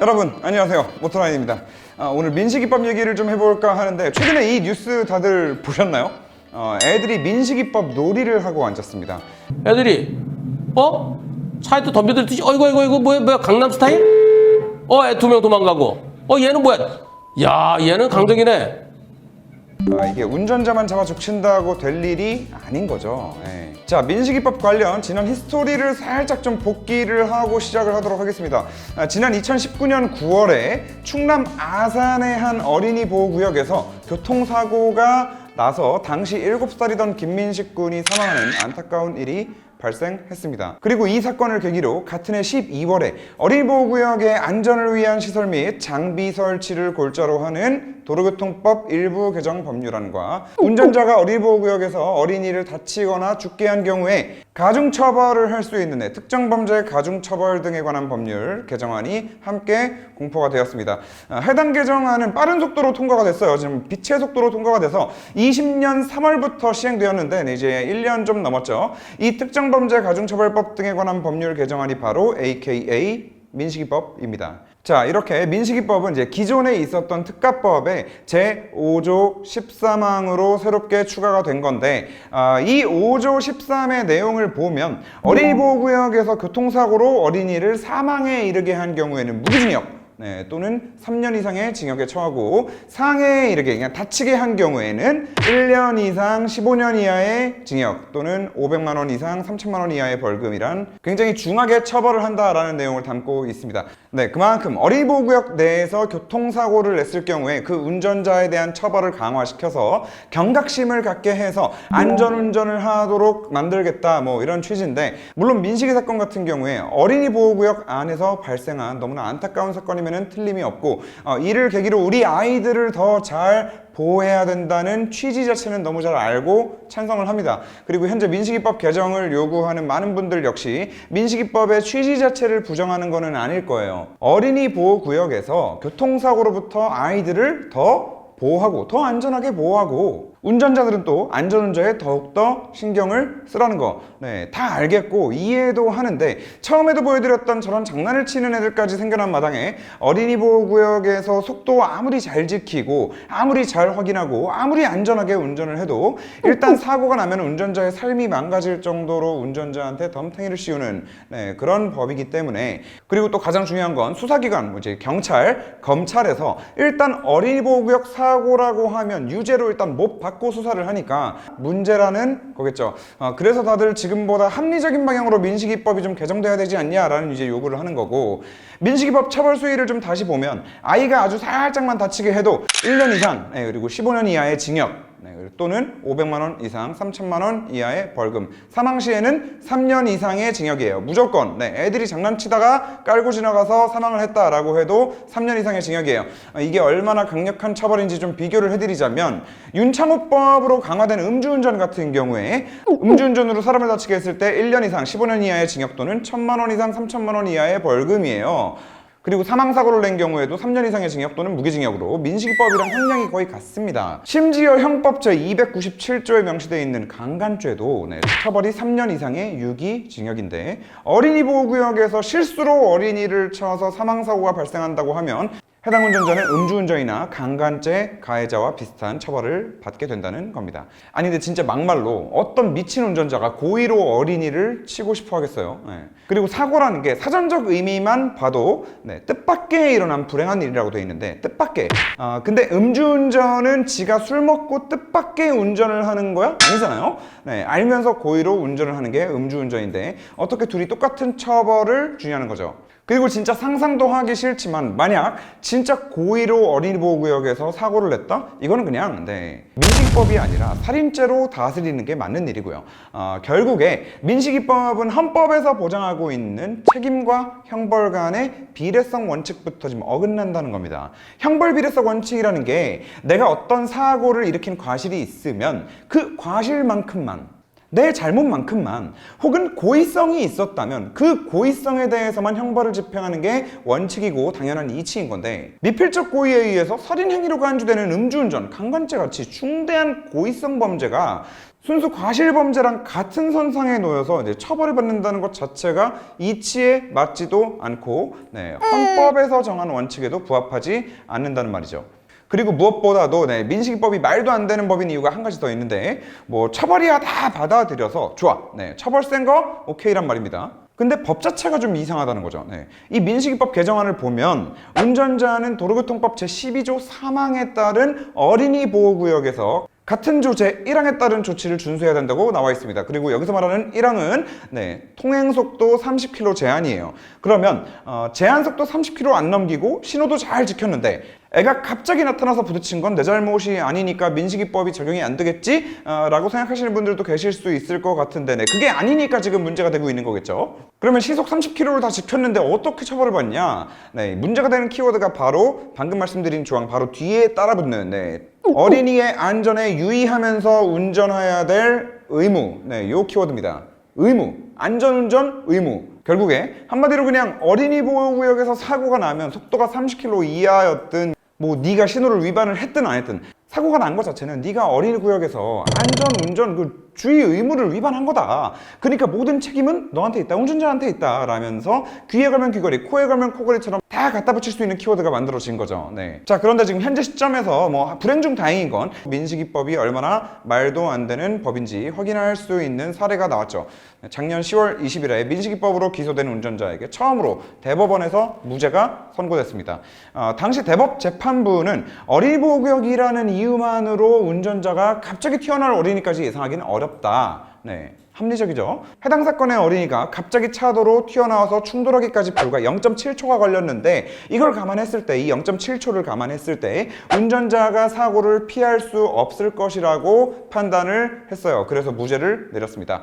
여러분 안녕하세요, 모토라인입니다. 오늘 민식이법 얘기를 좀 해볼까 하는데, 최근에 이 뉴스 다들 보셨나요? 애들이 민식이법 놀이를 하고 앉았습니다. 애들이 차에도 덤벼들듯이 어이구 뭐야 강남 스타일? 애 2명 도망가고 얘는 뭐야? 야 얘는 강적이네. 이게 운전자만 잡아 족친다고 될 일이 아닌 거죠. 예. 자, 민식이법 관련 지난 히스토리를 살짝 좀 복기를 하고 시작을 하도록 하겠습니다. 지난 2019년 9월에 충남 아산의 한 어린이 보호구역에서 교통사고가 나서 당시 7살이던 김민식 군이 사망하는 안타까운 일이 발생했습니다. 그리고 이 사건을 계기로 같은 해 12월에 어린이보호구역의 안전을 위한 시설 및 장비 설치를 골자로 하는 도로교통법 일부 개정 법률안과 운전자가 어린이보호구역에서 어린이를 다치거나 죽게 한 경우에 가중처벌을 할 수 있는 특정 범죄 가중처벌 등에 관한 법률 개정안이 함께 공포가 되었습니다. 해당 개정안은 빠른 속도로 통과가 됐어요. 지금 빛의 속도로 통과가 돼서 20년 3월부터 시행되었는데 이제 1년 좀 넘었죠. 이 특정 범죄 가중처벌법 등에 관한 법률 개정안이 바로 AKA 민식이법입니다. 자, 이렇게 민식이법은 이제 기존에 있었던 특가법의 제5조 13항으로 새롭게 추가가 된 건데, 이 5조 13의 내용을 보면 어린이보호구역에서 교통사고로 어린이를 사망에 이르게 한 경우에는 무기징역 또는 3년 이상의 징역에 처하고, 상해에 이르게 그냥 다치게 한 경우에는 1년 이상 15년 이하의 징역 또는 500만 원 이상 3천만 원 이하의 벌금이란 굉장히 중하게 처벌을 한다라는 내용을 담고 있습니다. 그만큼 어린이보호구역 내에서 교통사고를 냈을 경우에 그 운전자에 대한 처벌을 강화시켜서 경각심을 갖게 해서 안전운전을 하도록 만들겠다, 이런 취지인데, 물론 민식이 사건 같은 경우에 어린이보호구역 안에서 발생한 너무나 안타까운 사건이면 틀림이 없고, 이를 계기로 우리 아이들을 더 잘 보호해야 된다는 취지 자체는 너무 잘 알고 찬성을 합니다. 그리고 현재 민식이법 개정을 요구하는 많은 분들 역시 민식이법의 취지 자체를 부정하는 것은 아닐 거예요. 어린이 보호구역에서 교통사고로부터 아이들을 더 보호하고 더 안전하게 보호하고, 운전자들은 또 안전운전에 더욱더 신경을 쓰라는 거 다 알겠고 이해도 하는데, 처음에도 보여드렸던 저런 장난을 치는 애들까지 생겨난 마당에 어린이 보호구역에서 속도 아무리 잘 지키고 아무리 잘 확인하고 아무리 안전하게 운전을 해도 일단 사고가 나면 운전자의 삶이 망가질 정도로 운전자한테 덤탱이를 씌우는 그런 법이기 때문에, 그리고 또 가장 중요한 건 수사기관, 이제 경찰, 검찰에서 일단 어린이 보호구역 사고라고 하면 유죄로 일단 못 받고 수사를 하니까 문제라는 거겠죠. 그래서 다들 지금보다 합리적인 방향으로 민식이법이 좀 개정돼야 되지 않냐라는 이제 요구를 하는 거고, 민식이법 처벌 수위를 좀 다시 보면 아이가 아주 살짝만 다치게 해도 1년 이상 그리고 15년 이하의 징역 또는 500만 원 이상 3천만 원 이하의 벌금, 사망 시에는 3년 이상의 징역이에요. 무조건. 애들이 장난치다가 깔고 지나가서 사망을 했다라고 해도 3년 이상의 징역이에요. 이게 얼마나 강력한 처벌인지 좀 비교를 해드리자면, 윤창호법으로 강화된 음주운전 같은 경우에 음주운전으로 사람을 다치게 했을 때 1년 이상 15년 이하의 징역 또는 1,000만 원 이상 3천만 원 이하의 벌금이에요. 그리고 사망사고를 낸 경우에도 3년 이상의 징역 또는 무기징역으로 민식이법이랑 형량이 거의 같습니다. 심지어 형법 제297조에 명시되어 있는 강간죄도 처벌이 3년 이상의 유기징역인데, 어린이보호구역에서 실수로 어린이를 쳐서 사망사고가 발생한다고 하면 해당 운전자는 음주운전이나 강간죄 가해자와 비슷한 처벌을 받게 된다는 겁니다. 아니 근데 진짜 막말로 어떤 미친 운전자가 고의로 어린이를 치고 싶어 하겠어요. 그리고 사고라는 게 사전적 의미만 봐도 뜻밖의 일어난 불행한 일이라고 되어 있는데, 뜻밖의. 근데 음주운전은 지가 술 먹고 뜻밖의 운전을 하는 거야? 아니잖아요. 알면서 고의로 운전을 하는 게 음주운전인데 어떻게 둘이 똑같은 처벌을 주냐는 거죠. 그리고 진짜 상상도 하기 싫지만 만약 진짜 고의로 어린이보호구역에서 사고를 냈다? 이거는 그냥 민식이법이 아니라 살인죄로 다스리는 게 맞는 일이고요. 결국에 민식이법은 헌법에서 보장하고 있는 책임과 형벌 간의 비례성 원칙부터 지금 어긋난다는 겁니다. 형벌 비례성 원칙이라는 게 내가 어떤 사고를 일으킨 과실이 있으면 그 과실만큼만 내 잘못만큼만 혹은 고의성이 있었다면 그 고의성에 대해서만 형벌을 집행하는 게 원칙이고 당연한 이치인 건데, 미필적 고의에 의해서 살인 행위로 간주되는 음주운전, 강간죄 같이 중대한 고의성 범죄가 순수 과실범죄랑 같은 선상에 놓여서 이제 처벌을 받는다는 것 자체가 이치에 맞지도 않고 헌법에서 정한 원칙에도 부합하지 않는다는 말이죠. 그리고 무엇보다도 민식이법이 말도 안 되는 법인 이유가 한 가지 더 있는데, 뭐 처벌이야 다 받아들여서 좋아, 처벌 센 거 오케이란 말입니다. 근데 법 자체가 좀 이상하다는 거죠. 이 민식이법 개정안을 보면 운전자는 도로교통법 제12조 3항에 따른 어린이 보호구역에서 같은 조 제1항에 따른 조치를 준수해야 된다고 나와 있습니다. 그리고 여기서 말하는 1항은 통행속도 30km 제한이에요. 그러면 제한속도 30km 안 넘기고 신호도 잘 지켰는데 애가 갑자기 나타나서 부딪힌 건 내 잘못이 아니니까 민식이법이 적용이 안 되겠지? 라고 생각하시는 분들도 계실 수 있을 것 같은데 그게 아니니까 지금 문제가 되고 있는 거겠죠. 그러면 시속 30km를 다 지켰는데 어떻게 처벌을 받냐? 문제가 되는 키워드가 바로 방금 말씀드린 조항 바로 뒤에 따라붙는 어린이의 안전에 유의하면서 운전해야 될 의무, 요 키워드입니다. 의무, 안전운전 의무. 결국에 한마디로 그냥 어린이 보호구역에서 사고가 나면 속도가 30km 이하였든 뭐 네가 신호를 위반을 했든 안 했든 사고가 난 것 자체는 네가 어린이 구역에서 안전운전 그 주의 의무를 위반한 거다. 그러니까 모든 책임은 너한테 있다. 운전자한테 있다. 라면서 귀에 가면 귀걸이, 코에 가면 코걸이처럼 다 갖다 붙일 수 있는 키워드가 만들어진 거죠. 자, 그런데 지금 현재 시점에서 뭐 불행 중 다행인 건 민식이법이 얼마나 말도 안 되는 법인지 확인할 수 있는 사례가 나왔죠. 작년 10월 20일에 민식이법으로 기소된 운전자에게 처음으로 대법원에서 무죄가 선고됐습니다. 당시 대법 재판부는 어린이 보호구역이라는 이유만으로 운전자가 갑자기 튀어나올 어린이까지 예상하기는 어렵다. 합리적이죠. 해당 사건의 어린이가 갑자기 차도로 튀어나와서 충돌하기까지 불과 0.7초가 걸렸는데 이걸 감안했을 때, 이 0.7초를 감안했을 때 운전자가 사고를 피할 수 없을 것이라고 판단을 했어요. 그래서 무죄를 내렸습니다.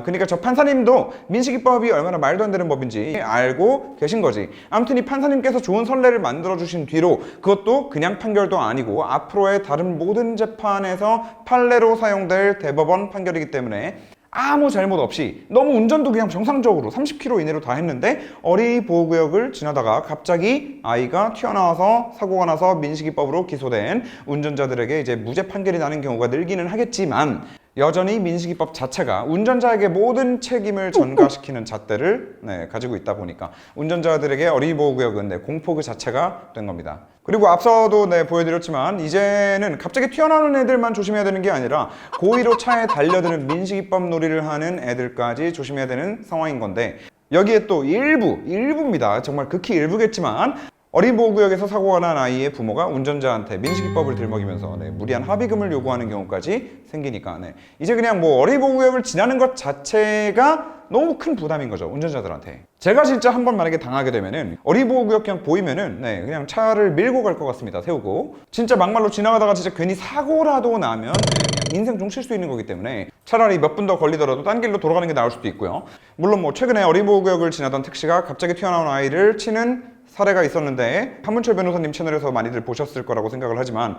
그러니까 저 판사님도 민식이법이 얼마나 말도 안 되는 법인지 알고 계신 거지. 아무튼 이 판사님께서 좋은 선례를 만들어주신 뒤로 그것도 그냥 판결도 아니고 앞으로의 다른 모든 재판에서 판례로 사용될 대법원 판결이기 때문에 아무 잘못 없이 너무 운전도 그냥 정상적으로 30km 이내로 다 했는데 어린이 보호구역을 지나다가 갑자기 아이가 튀어나와서 사고가 나서 민식이법으로 기소된 운전자들에게 이제 무죄 판결이 나는 경우가 늘기는 하겠지만 여전히 민식이법 자체가 운전자에게 모든 책임을 전가시키는 잣대를 가지고 있다 보니까 운전자들에게 어린이 보호구역은 공포 그 자체가 된 겁니다. 그리고 앞서도 보여드렸지만 이제는 갑자기 튀어나오는 애들만 조심해야 되는 게 아니라 고의로 차에 달려드는 민식이법 놀이를 하는 애들까지 조심해야 되는 상황인 건데, 여기에 또 일부입니다. 정말 극히 일부겠지만 어린이 보호구역에서 사고가 난 아이의 부모가 운전자한테 민식이법을 들먹이면서 무리한 합의금을 요구하는 경우까지 생기니까 이제 그냥 뭐 어린이 보호구역을 지나는 것 자체가 너무 큰 부담인 거죠, 운전자들한테. 제가 진짜 한번 만약에 당하게 되면은 어린이 보호구역 그냥 보이면은 그냥 차를 밀고 갈 것 같습니다. 세우고 진짜 막말로 지나가다가 진짜 괜히 사고라도 나면 그냥 인생 종칠 수 있는 거기 때문에 차라리 몇 분 더 걸리더라도 딴 길로 돌아가는 게 나을 수도 있고요. 물론 뭐 최근에 어린이 보호구역을 지나던 택시가 갑자기 튀어나온 아이를 치는 사례가 있었는데 한문철 변호사님 채널에서 많이들 보셨을 거라고 생각을 하지만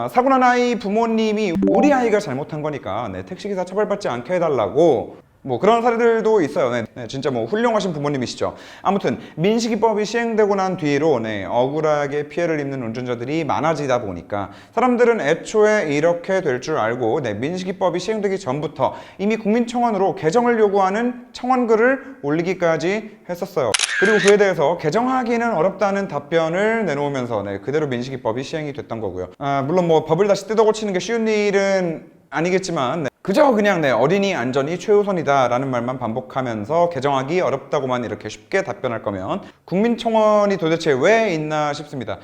사고 난 아이 부모님이 우리 아이가 잘못한 거니까 택시기사 처벌받지 않게 해달라고 뭐 그런 사례들도 있어요. 진짜 뭐 훌륭하신 부모님이시죠. 아무튼 민식이법이 시행되고 난 뒤로 억울하게 피해를 입는 운전자들이 많아지다 보니까 사람들은 애초에 이렇게 될 줄 알고 민식이법이 시행되기 전부터 이미 국민청원으로 개정을 요구하는 청원글을 올리기까지 했었어요. 그리고 그에 대해서 개정하기는 어렵다는 답변을 내놓으면서 그대로 민식이법이 시행이 됐던 거고요. 물론 뭐 법을 다시 뜯어고치는 게 쉬운 일은 아니겠지만 그저 그냥 어린이 안전이 최우선이다라는 말만 반복하면서 개정하기 어렵다고만 이렇게 쉽게 답변할 거면 국민청원이 도대체 왜 있나 싶습니다.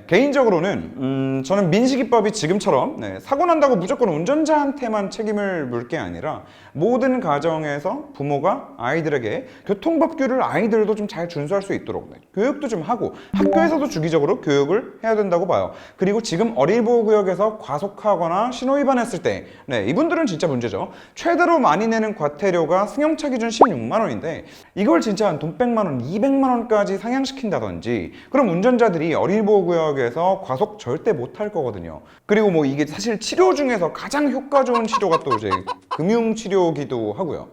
개인적으로는 저는 민식이법이 지금처럼 사고 난다고 무조건 운전자한테만 책임을 물 게 아니라 모든 가정에서 부모가 아이들에게 교통법규를 아이들도 좀 잘 준수할 수 있도록 교육도 좀 하고 학교에서도 주기적으로 교육을 해야 된다고 봐요. 그리고 지금 어린이 보호구역에서 과속하거나 신호위반했을 때 이분들은 진짜 문제죠. 최대로 많이 내는 과태료가 승용차 기준 16만 원인데 이걸 진짜 한 돈 100만 원, 200만 원까지 상향시킨다든지 그럼 운전자들이 어린이 보호 어린이보호구역에서 과속 절대 못할 거거든요. 그리고 뭐 이게 사실 치료 중에서 가장 효과 좋은 치료가 또 이제 금융치료기도 하고요.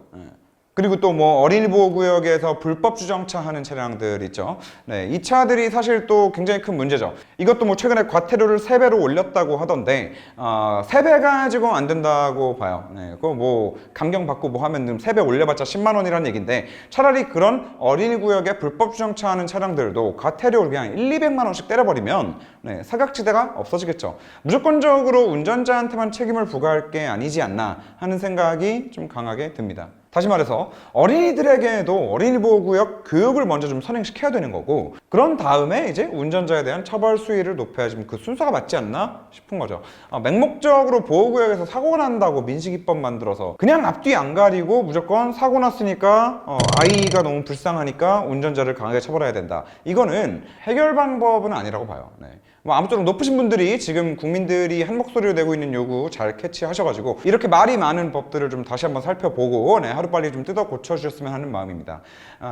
그리고 또 뭐 어린이보호구역에서 불법 주정차하는 차량들 있죠. 네, 이 차들이 사실 또 굉장히 큰 문제죠. 이것도 뭐 최근에 과태료를 3배로 올렸다고 하던데 3배 가지고 안 된다고 봐요. 네, 그거 뭐 감경받고 뭐 하면 3배 올려봤자 10만 원이라는 얘기인데 차라리 그런 어린이구역에 불법 주정차하는 차량들도 과태료를 그냥 200만 원씩 때려버리면 네, 사각지대가 없어지겠죠. 무조건적으로 운전자한테만 책임을 부과할 게 아니지 않나 하는 생각이 좀 강하게 듭니다. 다시 말해서 어린이들에게도 어린이보호구역 교육을 먼저 좀 선행시켜야 되는 거고 그런 다음에 이제 운전자에 대한 처벌 수위를 높여야지 그 순서가 맞지 않나 싶은 거죠. 맹목적으로 보호구역에서 사고가 난다고 민식이법 만들어서 그냥 앞뒤 안 가리고 무조건 사고 났으니까 아이가 너무 불쌍하니까 운전자를 강하게 처벌해야 된다. 이거는 해결 방법은 아니라고 봐요. 네. 뭐 아무쪼록 높으신 분들이 지금 국민들이 한 목소리로 내고 있는 요구 잘 캐치하셔가지고 이렇게 말이 많은 법들을 좀 다시 한번 살펴보고 네, 하루빨리 좀 뜯어 고쳐주셨으면 하는 마음입니다.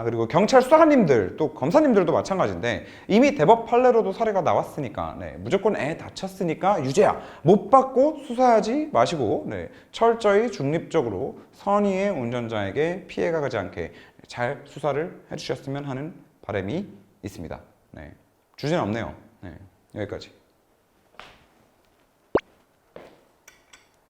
그리고 경찰 수사관님들 또 검사님들도 마찬가지인데 이미 대법 판례로도 사례가 나왔으니까 네, 무조건 애 다쳤으니까 유죄야 못 받고 수사하지 마시고 네, 철저히 중립적으로 선의의 운전자에게 피해가 가지 않게 잘 수사를 해주셨으면 하는 바람이 있습니다. 네, 주제는 없네요. 네. 여기까지.